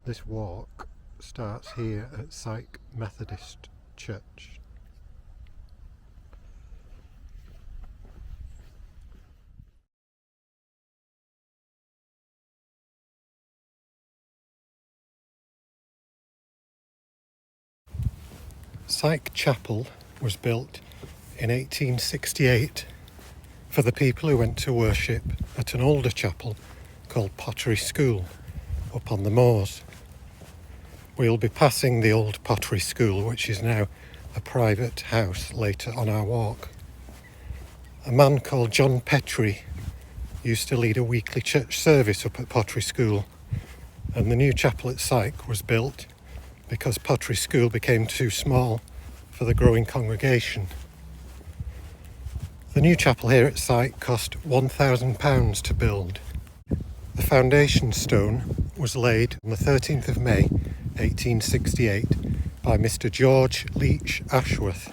This walk starts here at Syke Methodist Church. Syke Chapel was built in 1868 for the people who went to worship at an older chapel called Pottery School up on the moors. We'll be passing the old Pottery School, which is now a private house, later on our walk. A man called John Petrie used to lead a weekly church service up at Pottery School, and the new chapel at Syke was built because Pottery School became too small for the growing congregation. The new chapel here at Syke cost £1,000 to build. The foundation stone was laid on the 13th of May 1868 by Mr. George Leach Ashworth.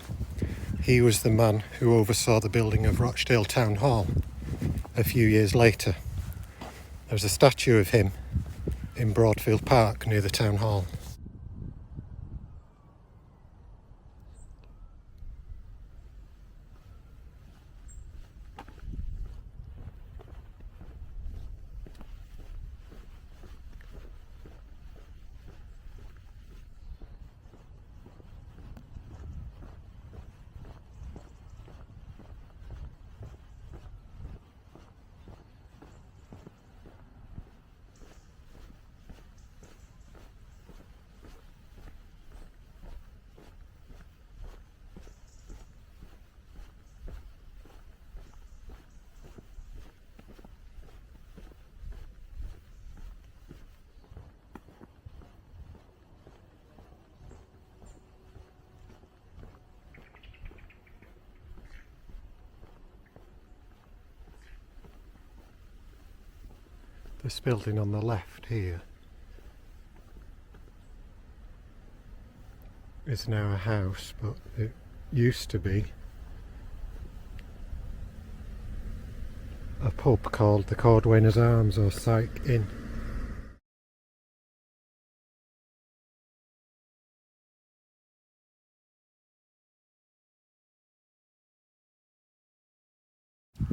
He was the man who oversaw the building of Rochdale Town Hall a few years later. There's a statue of him in Broadfield Park near the town hall. This building on the left here is now a house, but it used to be a pub called the Cordwainer's Arms or Syke Inn.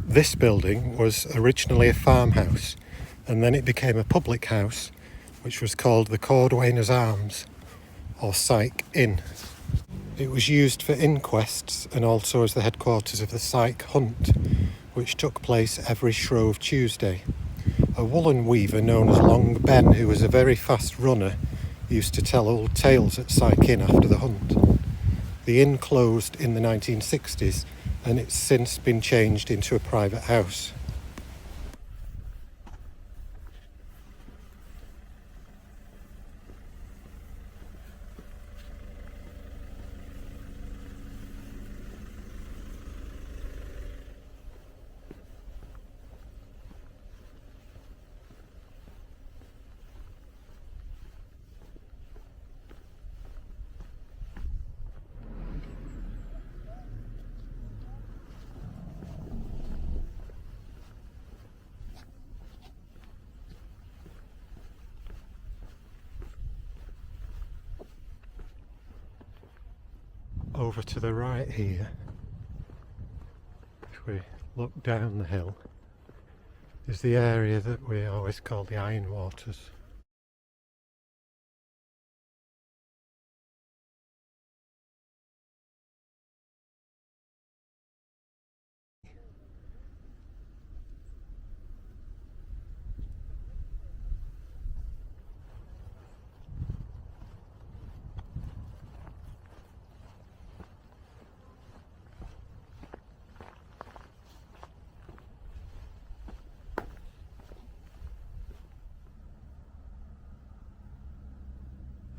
This building was originally a farmhouse, and then it became a public house which was called the Cordwainer's Arms or Syke Inn. It was used for inquests and also as the headquarters of the Syke Hunt, which took place every Shrove Tuesday. A woolen weaver known as Long Ben, who was a very fast runner, used to tell old tales at Syke Inn after the hunt. The inn closed in the 1960s and it's since been changed into a private house. Over to the right here, if we look down the hill, is the area that we always call the Iron Waters.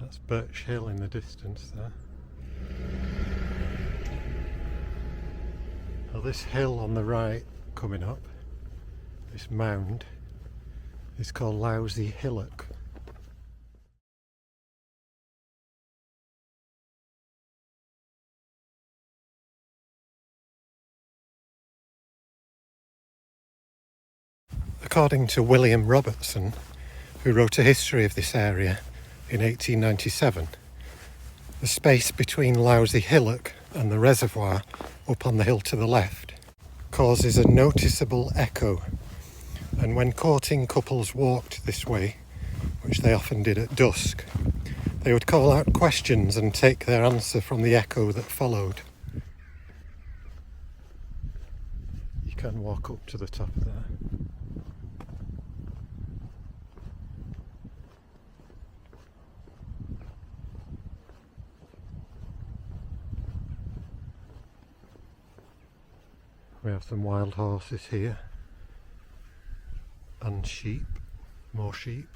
That's Birch Hill in the distance there. Now this hill on the right coming up, this mound, is called Lousy Hillock. According to William Robertson, who wrote a history of this area, in 1897. The space between Lousy Hillock and the reservoir up on the hill to the left causes a noticeable echo, and when courting couples walked this way, which they often did at dusk, they would call out questions and take their answer from the echo that followed. You can walk up to the top of there. We have some wild horses here, and sheep, more sheep.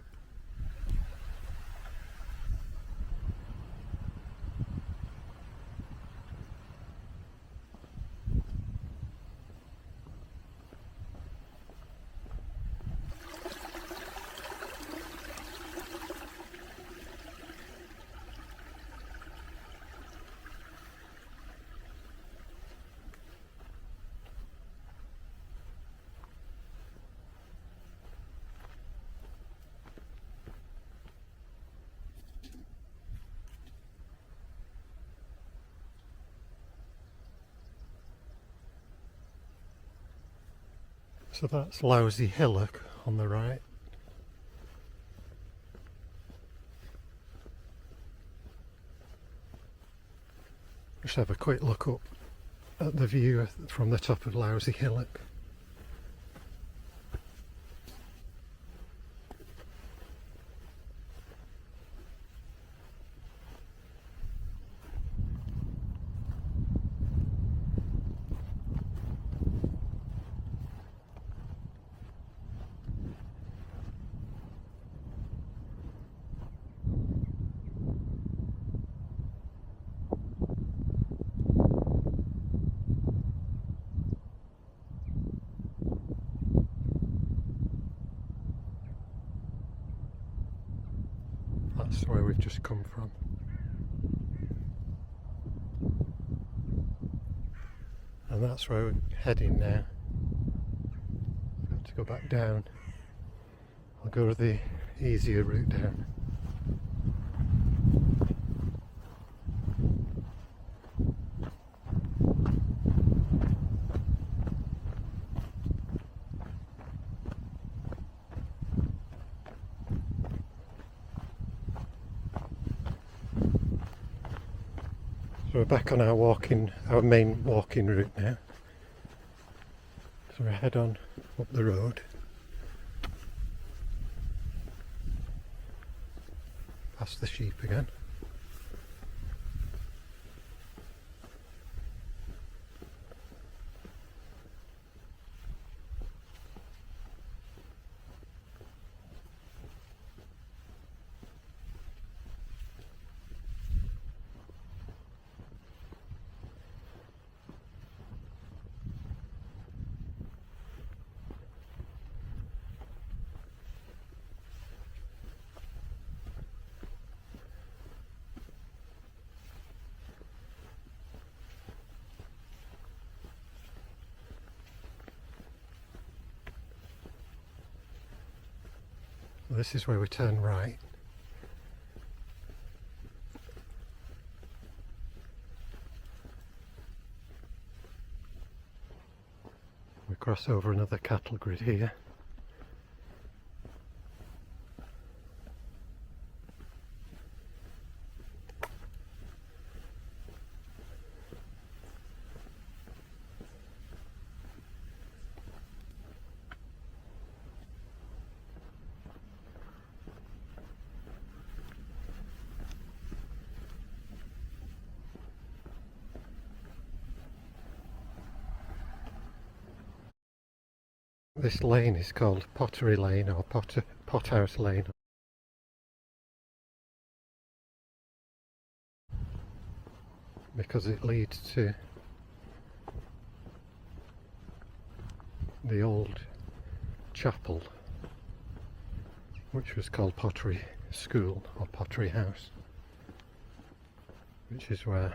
So that's Lousy Hillock on the right. Just have a quick look up at the view from the top of Lousy Hillock. That's where we've just come from. And that's where we're heading now. We have to go back down. I'll go the easier route down. So we're back on our main walking route now. So we head on up the road. Past the sheep again. This is where we turn right. We cross over another cattle grid here. This lane is called Pottery Lane or Pothouse Lane. Because it leads to the old chapel, which was called Pottery School or Pottery House, which is where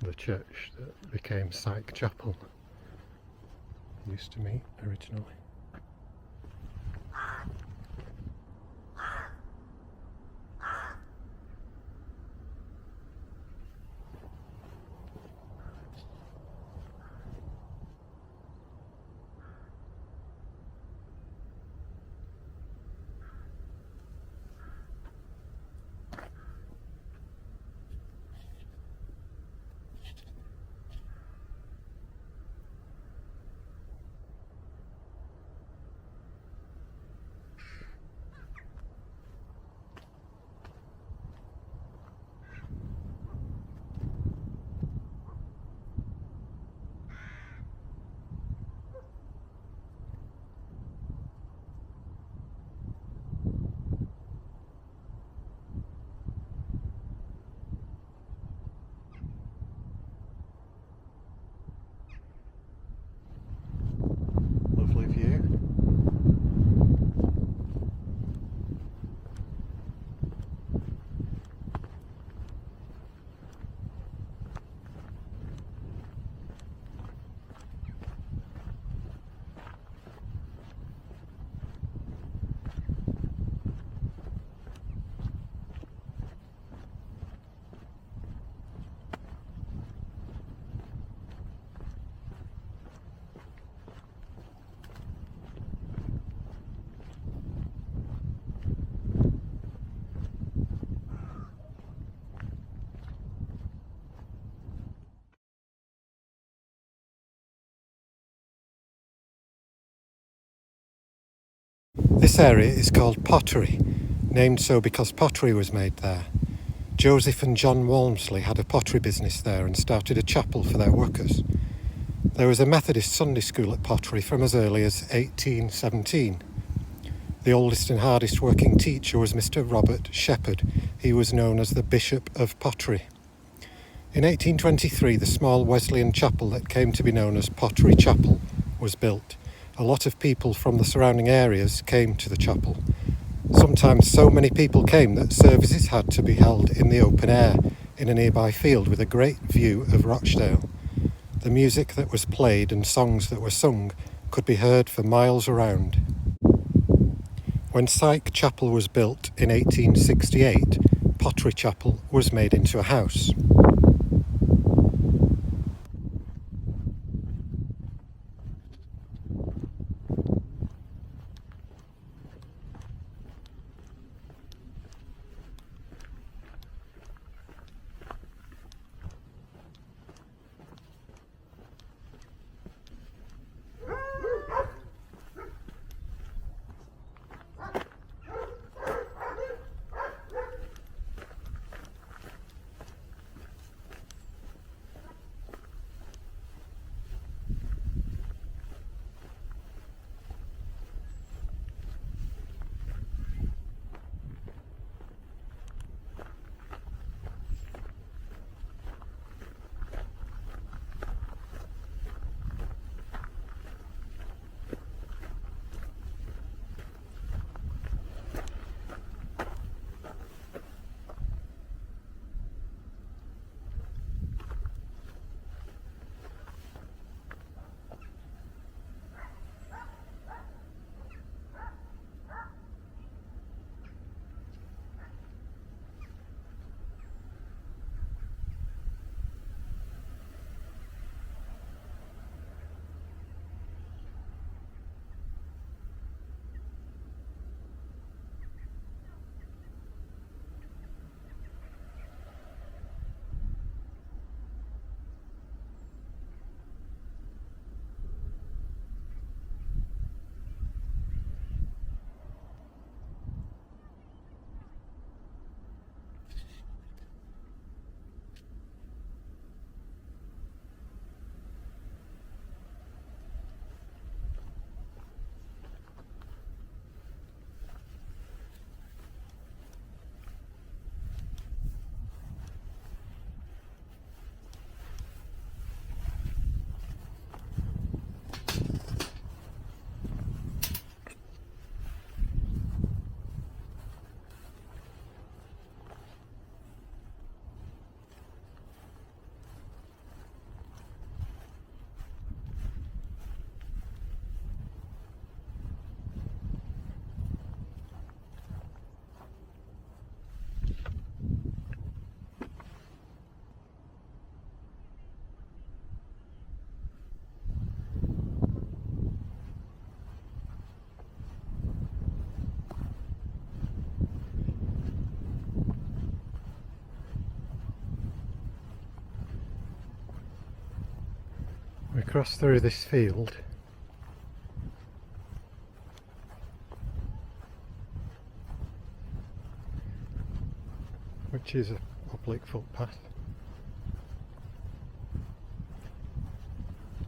the church that became Syke Chapel used to meet originally. This area is called Pottery, named so because pottery was made there. Joseph and John Walmsley had a pottery business there and started a chapel for their workers. There was a Methodist Sunday school at Pottery from as early as 1817. The oldest and hardest working teacher was Mr. Robert Shepherd. He was known as the Bishop of Pottery. In 1823, the small Wesleyan chapel that came to be known as Pottery Chapel was built. A lot of people from the surrounding areas came to the chapel. Sometimes so many people came that services had to be held in the open air in a nearby field with a great view of Rochdale. The music that was played and songs that were sung could be heard for miles around. When Syke Chapel was built in 1868, Pottery Chapel was made into a house. We cross through this field which is a public footpath,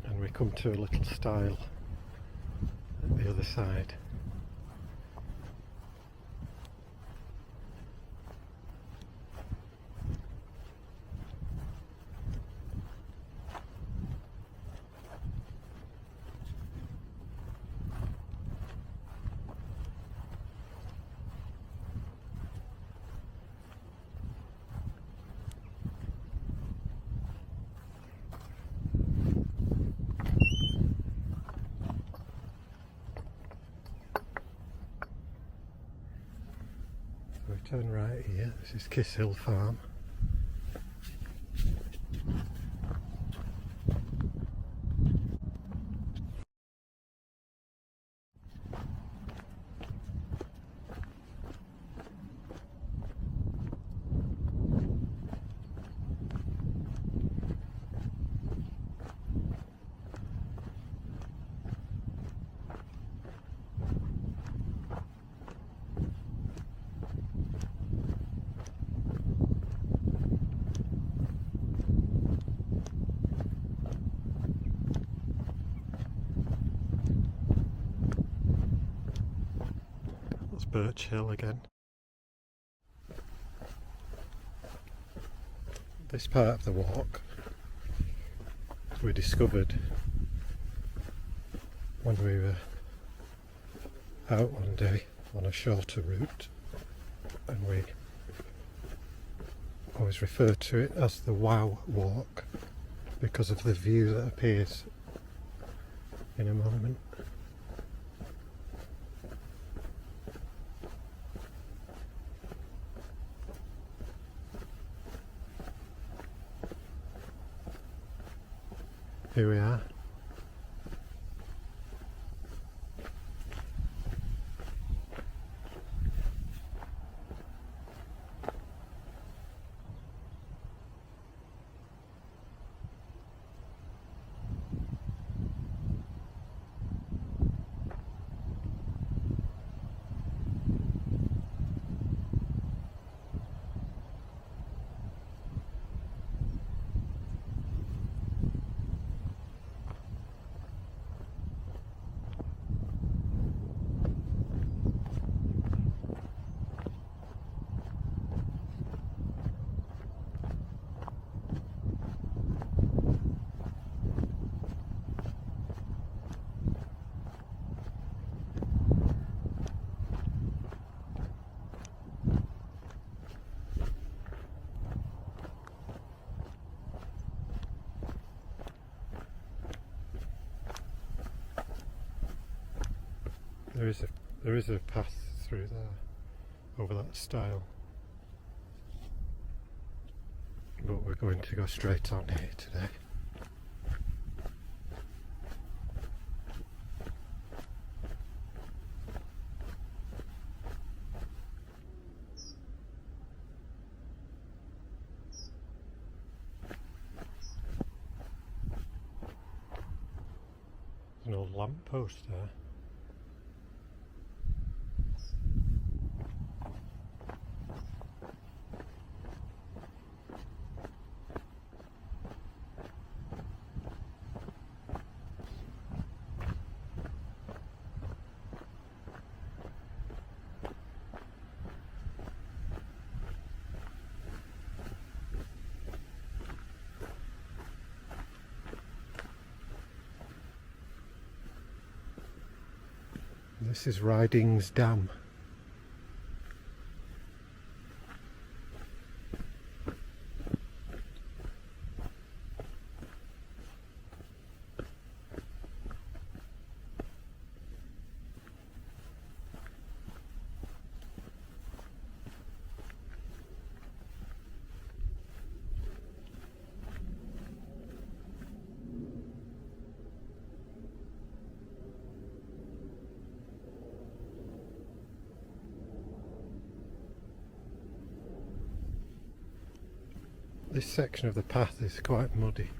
and we come to a little stile at the other side. We turn right here. This is Kiss Hill Farm. Birch Hill again. This part of the walk we discovered when we were out one day on a shorter route, and we always refer to it as the Wow Walk because of the view that appears in a moment. Here we are. There is a path through there, over that stile, but we're going to go straight on here today. There's an old lamp post there. This is Riding's Dam. This section of the path is quite muddy.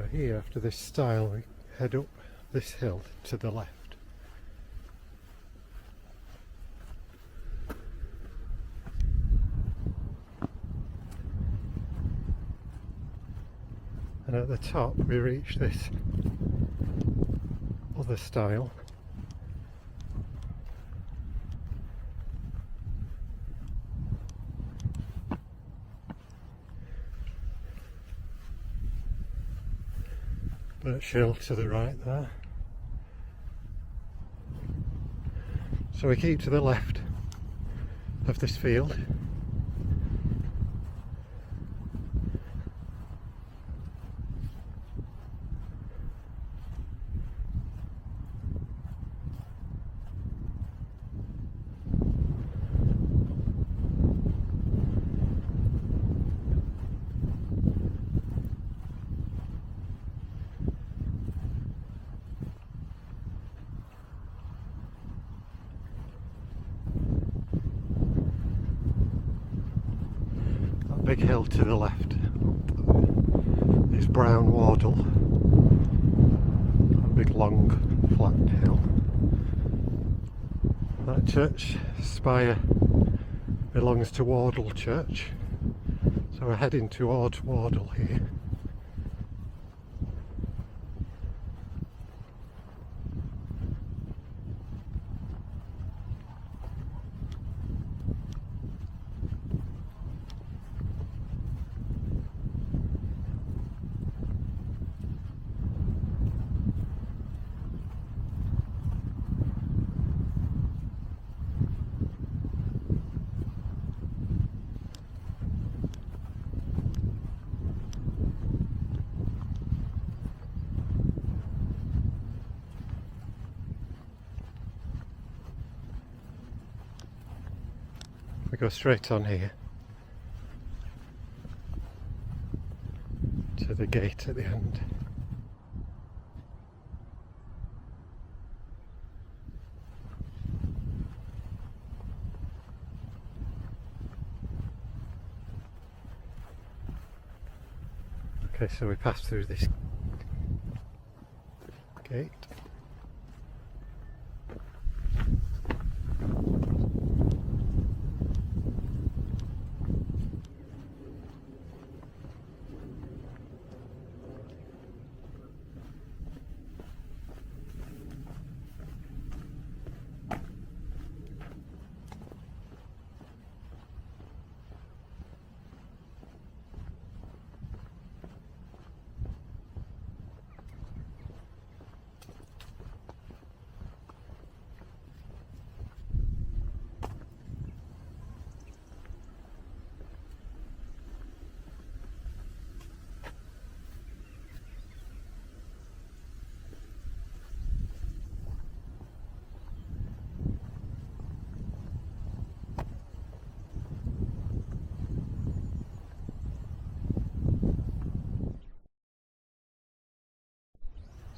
So here, after this stile, we head up this hill to the left. And at the top we reach this other stile. Birchill to the right there. So we keep to the left of this field. Big hill to the left is Brown Wardle, a big long flat hill. That church spire belongs to Wardle Church, so we're heading towards Wardle here. We go straight on here to the gate at the end. Okay, so we pass through this gate.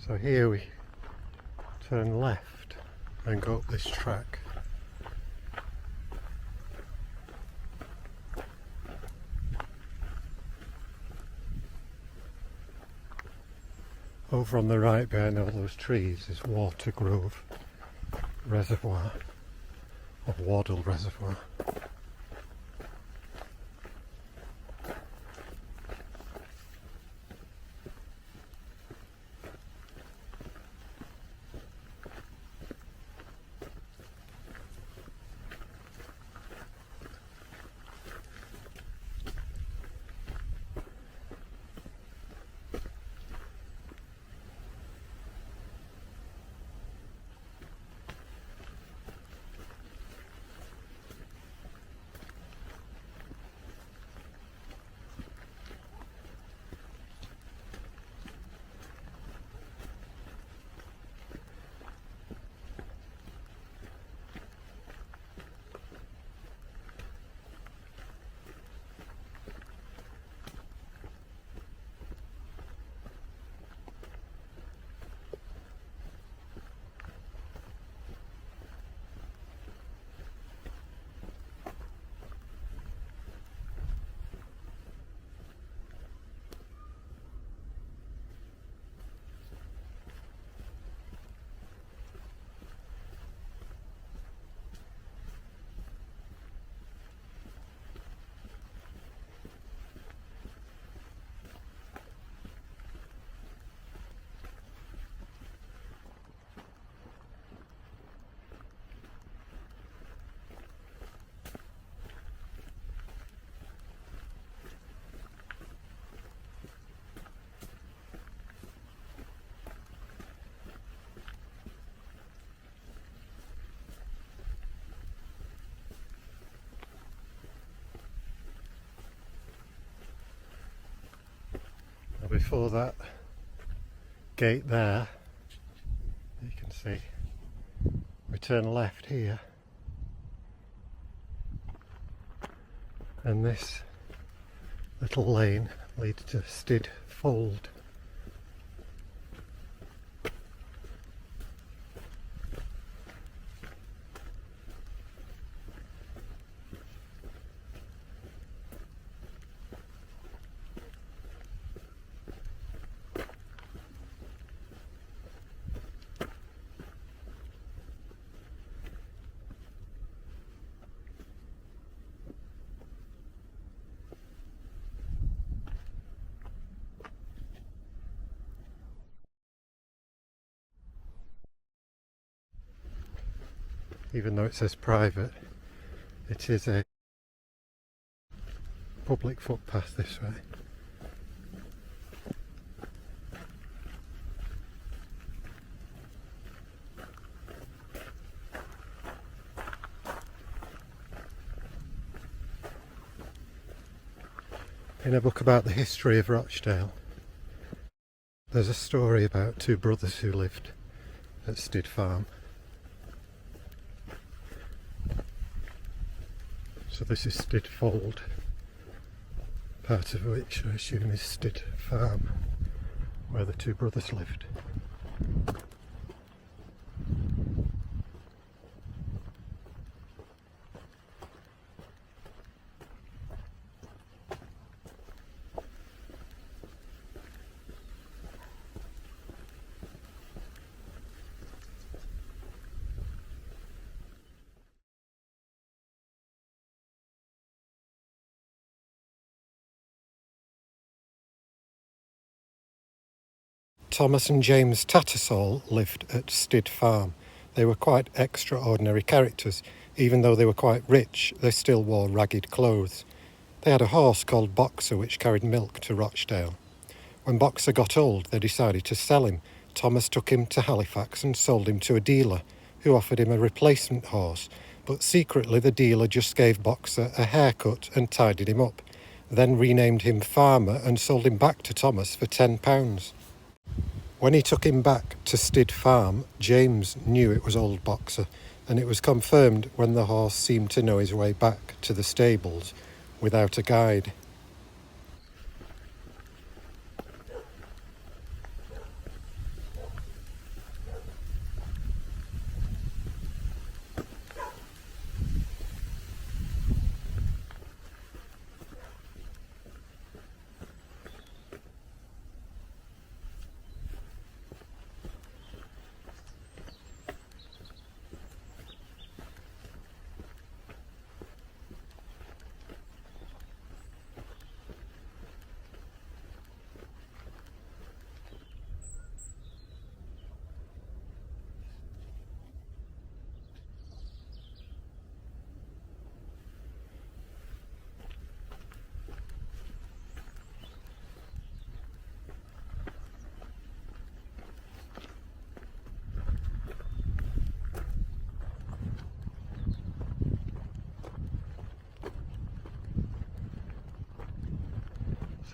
So here we turn left and go up this track. Over on the right behind all those trees is Watergrove Reservoir, or Wardle Reservoir. before that gate there, you can see, we turn left here, and this little lane leads to Stid Fold. Even though it says private, it is a public footpath this way. In a book about the history of Rochdale, there's a story about two brothers who lived at Stid Farm. So this is Stid Fold, part of which I assume is Stid Farm, where the two brothers lived. Thomas and James Tattersall lived at Stid Farm. They were quite extraordinary characters. Even though they were quite rich, they still wore ragged clothes. They had a horse called Boxer which carried milk to Rochdale. When Boxer got old, they decided to sell him. Thomas took him to Halifax and sold him to a dealer, who offered him a replacement horse, but secretly the dealer just gave Boxer a haircut and tidied him up, then renamed him Farmer and sold him back to Thomas for £10. When he took him back to Stid Farm, James knew it was old Boxer, and it was confirmed when the horse seemed to know his way back to the stables without a guide.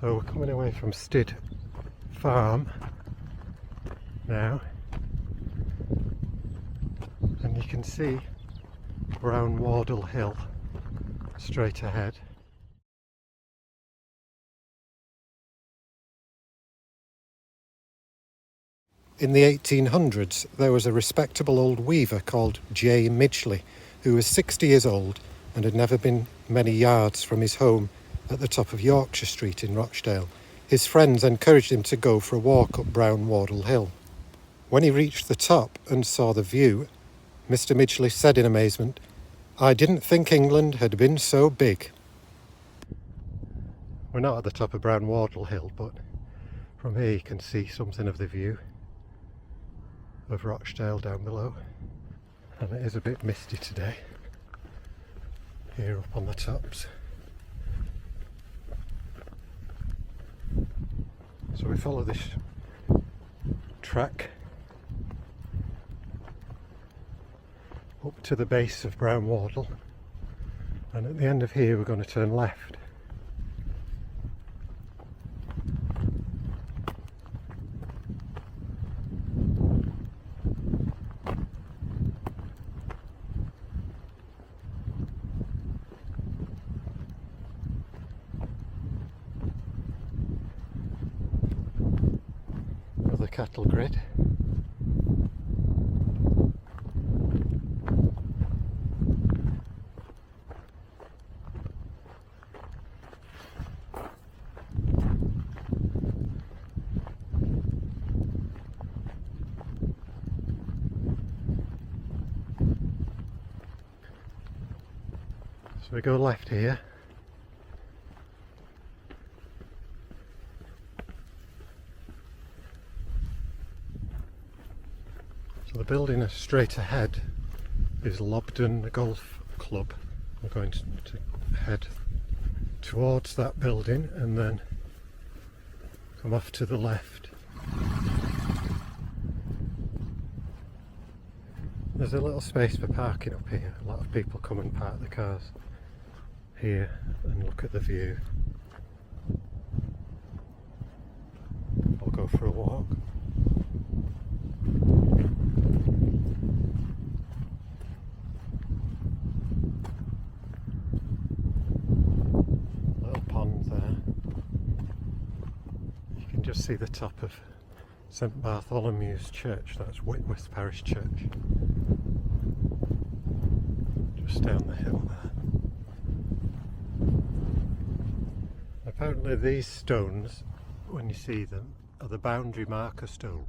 So we're coming away from Stid Farm now, and you can see Brown Wardle Hill straight ahead. In the 1800s, there was a respectable old weaver called J. Midgley, who was 60 years old and had never been many yards from his home at the top of Yorkshire Street in Rochdale. His friends encouraged him to go for a walk up Brown Wardle Hill. When he reached the top and saw the view, Mr. Midgley said in amazement, "I didn't think England had been so big." We're not at the top of Brown Wardle Hill, but from here you can see something of the view of Rochdale down below. And it is a bit misty today, here up on the tops. So we follow this track up to the base of Brown Wardle, and at the end of here we're going to turn left. cattle grid. So we go left here. So the building straight ahead is Lobden Golf Club. We're going to head towards that building and then come off to the left. There's a little space for parking up here. A lot of people come and park the cars here and look at the view. I'll go for a walk. Little pond there. You can just see the top of St Bartholomew's Church. That's Whitworth Parish Church. Just down the hill there. Apparently these stones, when you see them, are the boundary marker stone.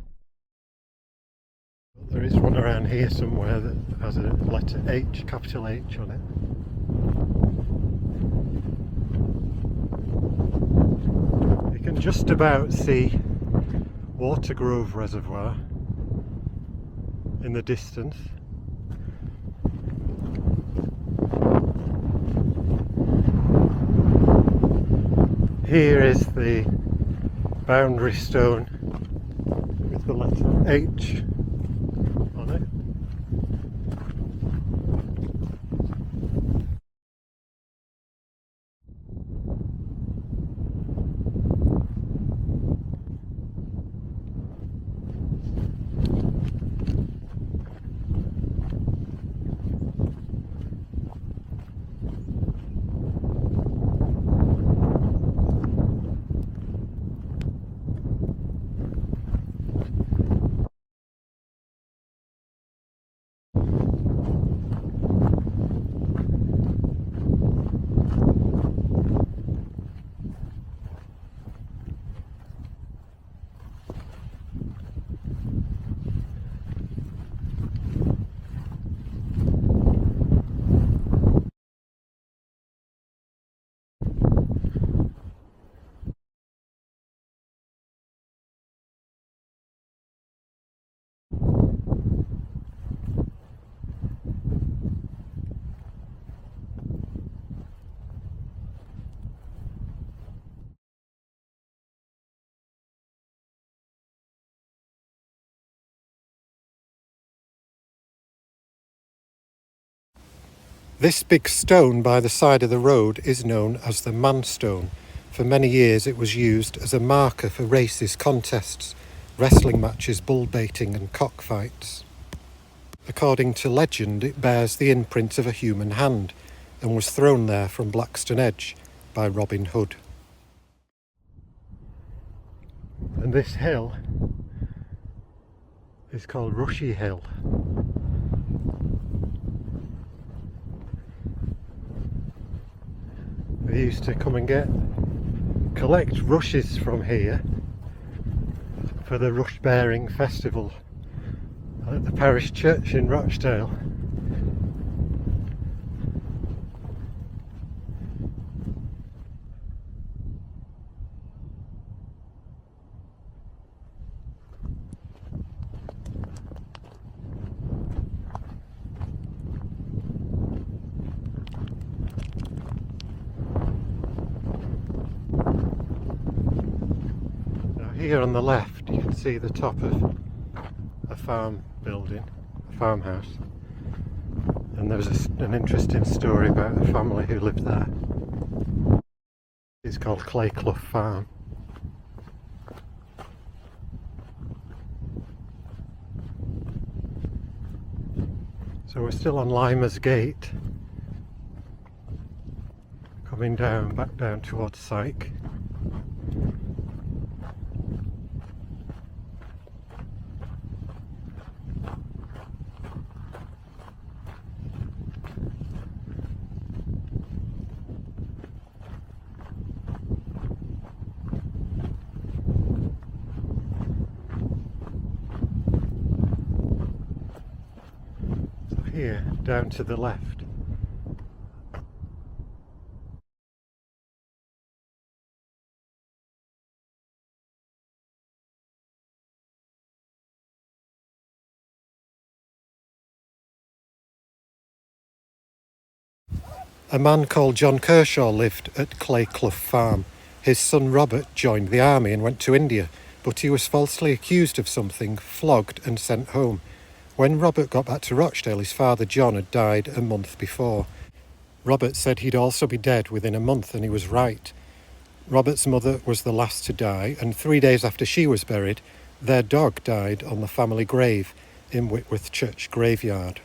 There is one around here somewhere that has a letter H, capital H on it. You can just about see Watergrove Reservoir in the distance. Here is the boundary stone with the letter H on it. This big stone by the side of the road is known as the Manstone. For many years it was used as a marker for races, contests, wrestling matches, bull baiting and cockfights. According to legend, it bears the imprint of a human hand and was thrown there from Blackstone Edge by Robin Hood. And this hill is called Rushy Hill. We used to come and collect rushes from here for the rush bearing festival at the parish church in Rochdale. Here on the left you can see the top of a farm building, a farmhouse, and there's an interesting story about a family who lived there. It's called Clayclough Farm. So we're still on Limer's Gate, coming down, back down towards Syke. here, down to the left. A man called John Kershaw lived at Clayclough Farm. His son Robert joined the army and went to India, but he was falsely accused of something, flogged and sent home. When Robert got back to Rochdale, his father John had died a month before. Robert said he'd also be dead within a month, and he was right. Robert's mother was the last to die, and 3 days after she was buried, their dog died on the family grave in Whitworth Church graveyard.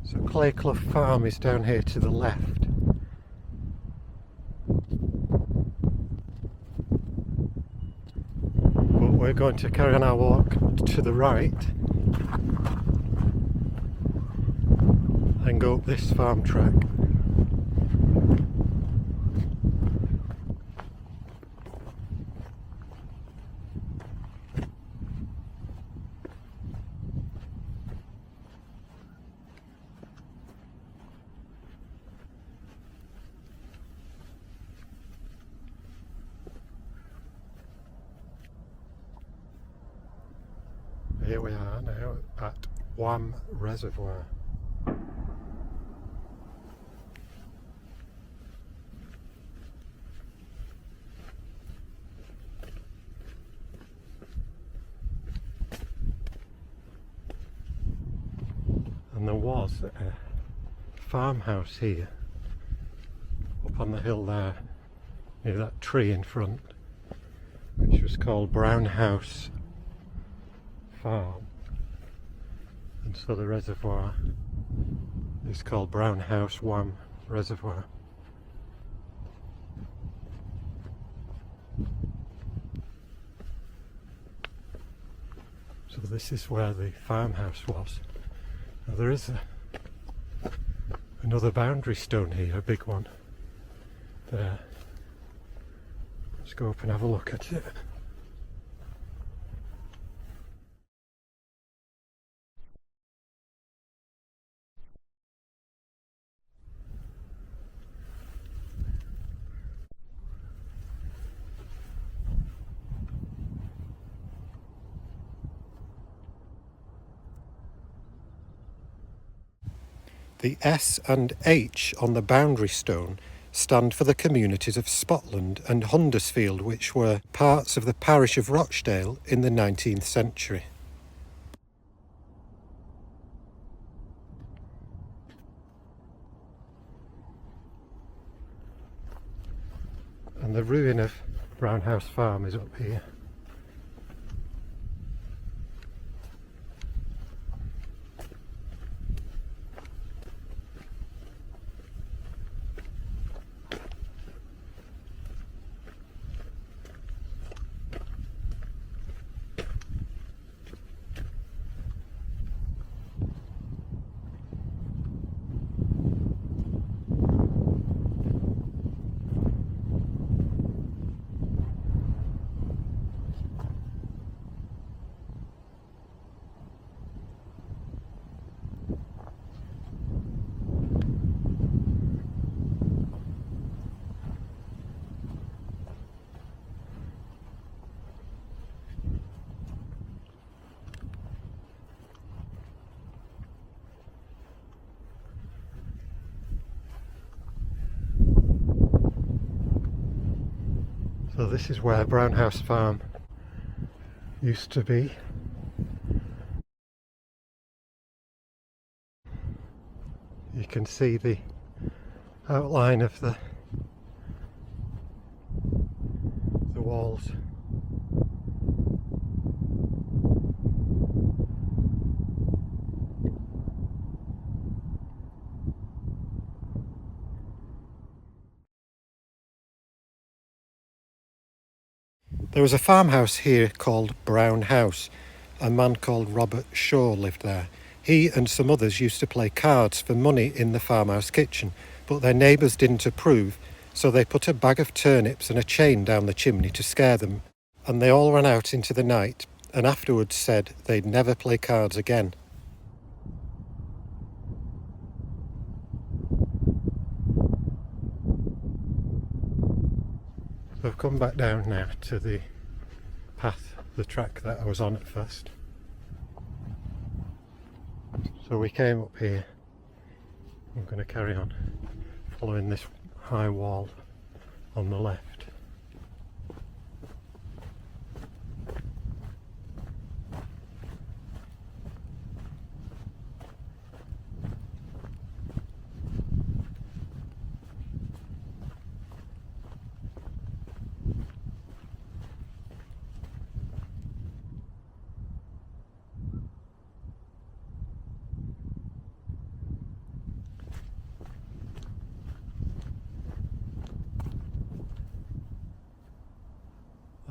So Clayclough Farm is down here to the left. But we're going to carry on our walk to the right and go up this farm track. Here we are now at Wham Reservoir. And there was a farmhouse here, up on the hill there, near that tree in front, which was called Brown House Farm, and so the reservoir is called Brown House Wham Reservoir. So this is where the farmhouse was. Now there is another boundary stone here, a big one there. Let's go up and have a look at it. The S and H on the boundary stone stand for the communities of Spotland and Huddersfield, which were parts of the parish of Rochdale in the 19th century. And the ruin of Brown House Farm is up here. So this is where Brown House Farm used to be. You can see the outline of the walls. There was a farmhouse here called Brown House. A man called Robert Shaw lived there. He and some others used to play cards for money in the farmhouse kitchen, but their neighbours didn't approve, so they put a bag of turnips and a chain down the chimney to scare them, and they all ran out into the night and afterwards said they'd never play cards again. So I've come back down now to the path, the track that I was on at first. So we came up here. I'm going to carry on following this high wall on the left.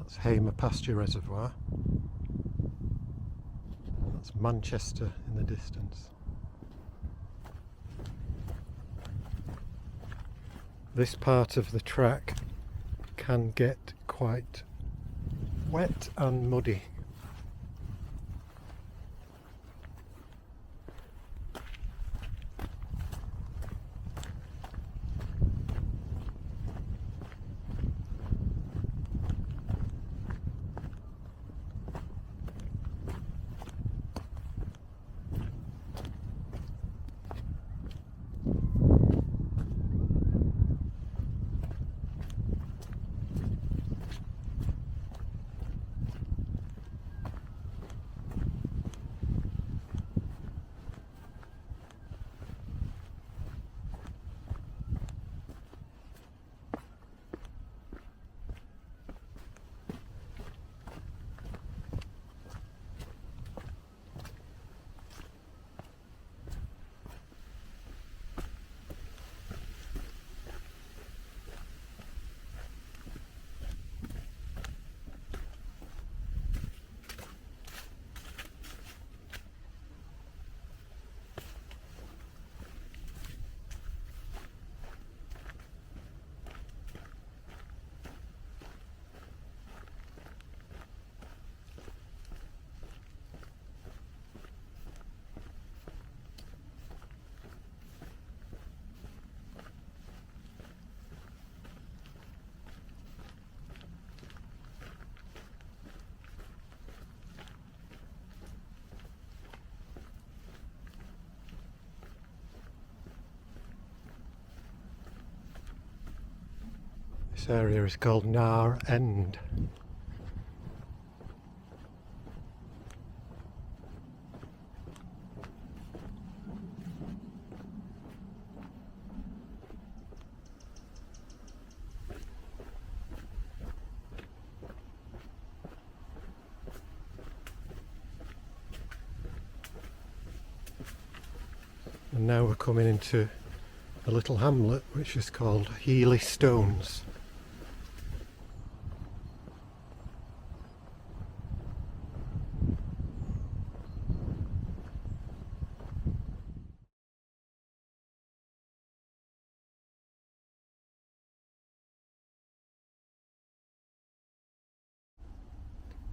That's Hamer Pasture Reservoir. That's Manchester in the distance. This part of the track can get quite wet and muddy. This area is called Nar End. And now we're coming into a little hamlet which is called Healy Stones.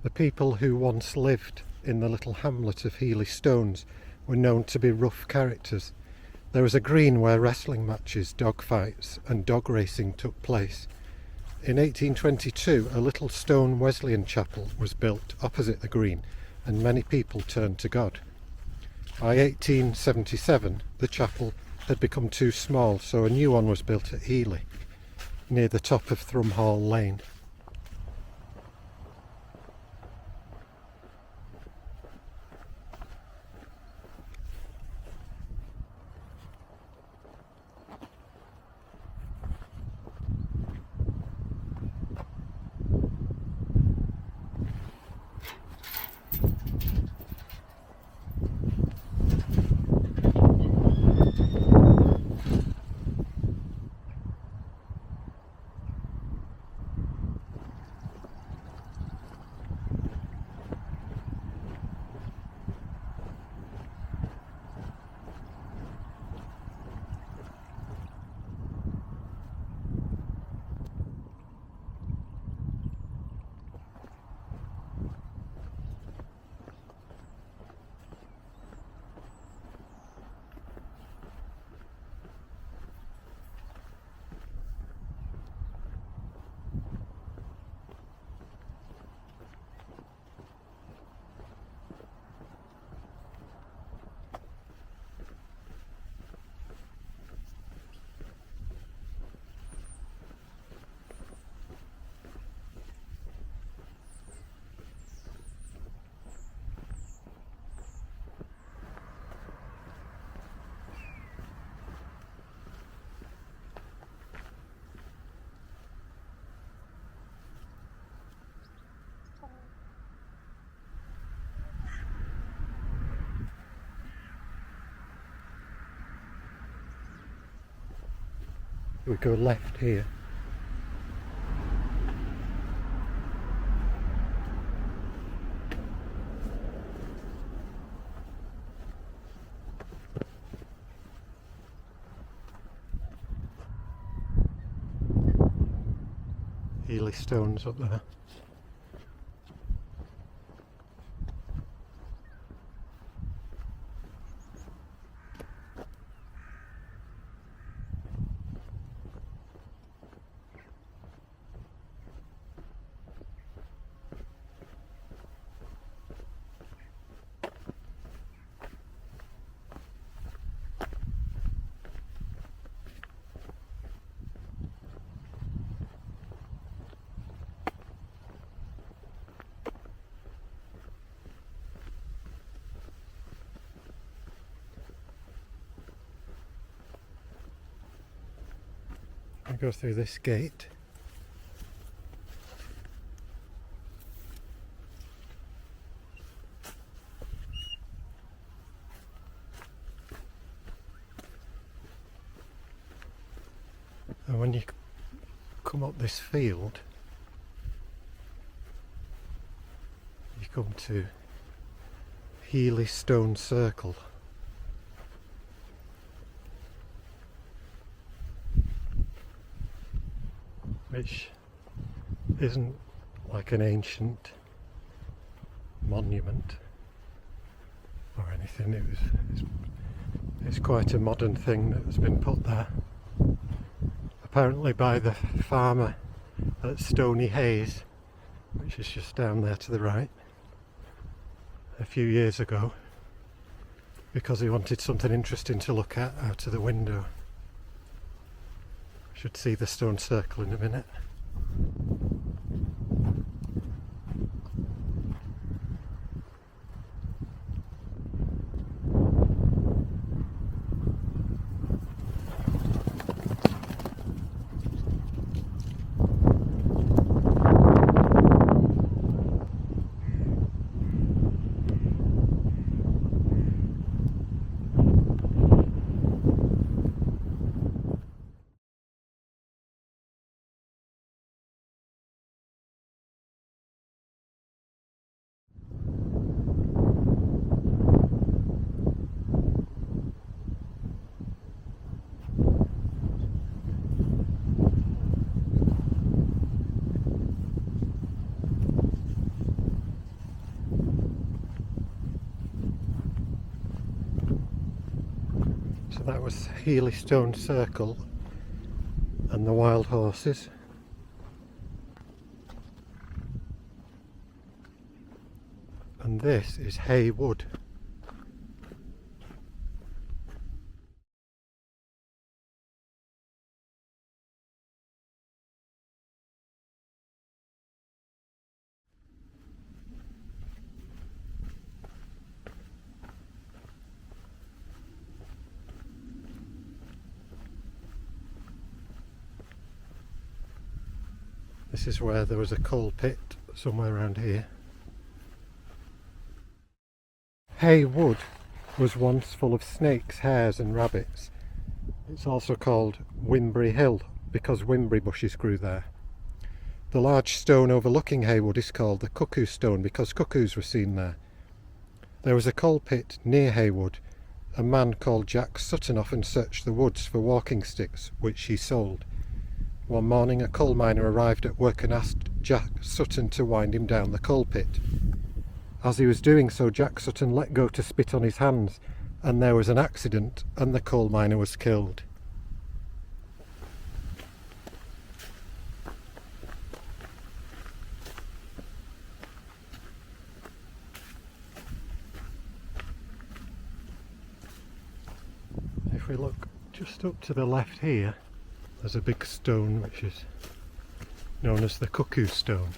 The people who once lived in the little hamlet of Healy Stones were known to be rough characters. There was a green where wrestling matches, dog fights and dog racing took place. In 1822 a little stone Wesleyan chapel was built opposite the green and many people turned to God. By 1877 the chapel had become too small, so a new one was built at Healy near the top of Thrumhall Lane. We go left here. Ely stones up there. We go through this gate. And when you come up this field, you come to Ely Stone Circle. Which isn't like an ancient monument or anything. It's quite a modern thing that has been put there, apparently by the farmer at Stony Hayes, which is just down there to the right, a few years ago, because he wanted something interesting to look at out of the window. Should see the stone circle in a minute. So that was Ely Stone Circle and the wild horses. And this is Hay Wood. This is where there was a coal pit somewhere around here. Hay Wood was once full of snakes, hares and rabbits. It's also called Wimbury Hill because wimbury bushes grew there. The large stone overlooking Hay Wood is called the Cuckoo Stone because cuckoos were seen there. There was a coal pit near Hay Wood. A man called Jack Sutton often searched the woods for walking sticks, which he sold. One morning a coal miner arrived at work and asked Jack Sutton to wind him down the coal pit. As he was doing so, Jack Sutton let go to spit on his hands, and there was an accident and the coal miner was killed. If we look just up to the left here, there's a big stone which is known as the Cuckoo Stone.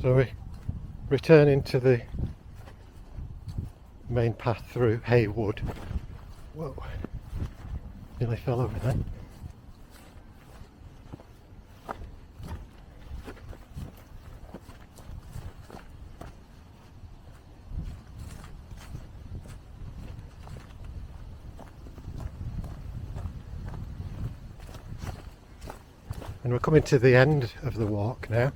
So we're returning to the main path through Haywood. Whoa, nearly fell over there. And we're coming to the end of the walk now.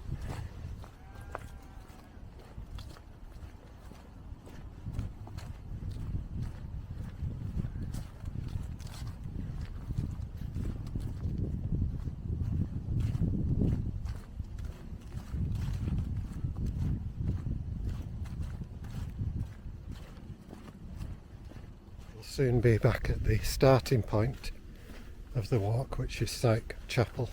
We'll soon be back at the starting point of the walk, which is Syke Chapel.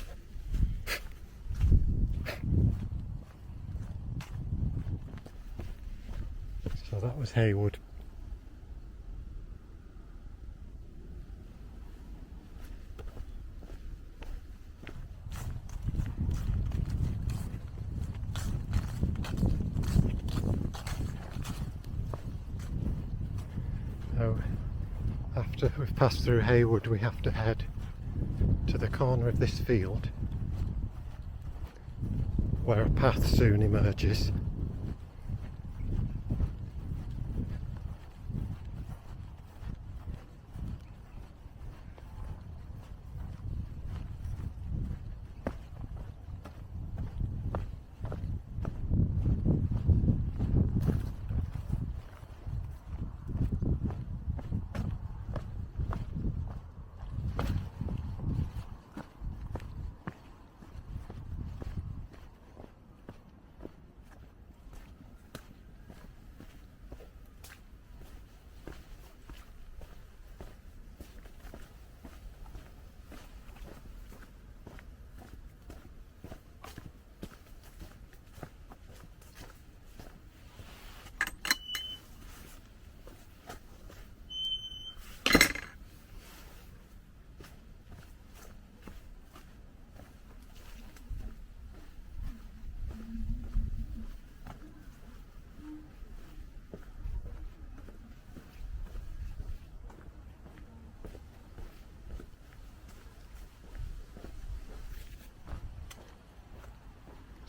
So that was Haywood. Now, after we've passed through Haywood, we have to head to the corner of this field where a path soon emerges.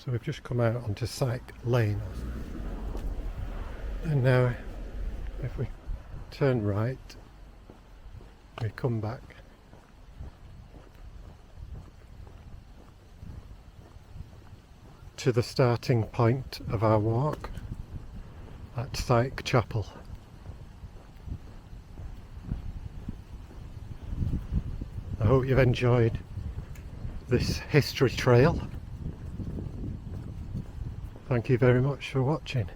So we've just come out onto Syke Lane, and now if we turn right, we come back to the starting point of our walk at Syke Chapel. I hope you've enjoyed this history trail. Thank you very much for watching.